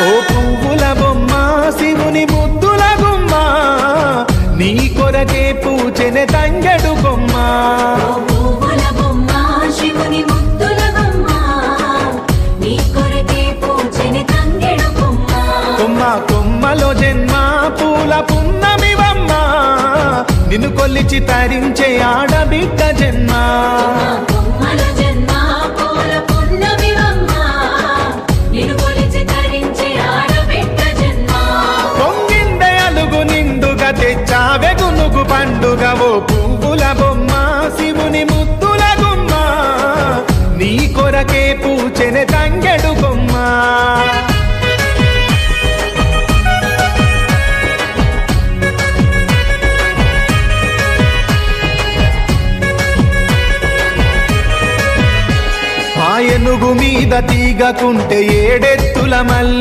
ఓ పువ్వుల బొమ్మ శివుని ముద్దుల గుమ్మ నీ కొరకే పూచెనే తంగెడు కొమ్మ కొమ్మ కొమ్మలో జన్మ పూల పున్నమివమ్మ నిన్ను కొల్లిచి తరించే ఆడబిడ్డ జన్మ పొంగిందే అలుగు నిండుగా తెచ్చావె గునుగు పండుగ ఓ పువ్వుల బొమ్మ శివుని ముద్దుల గుమ్మ నీ కొరకే పూచెనే తంగెడు కొమ్మ ఏనుగు మీద తీగకుంటే ఏడెత్తుల మల్లి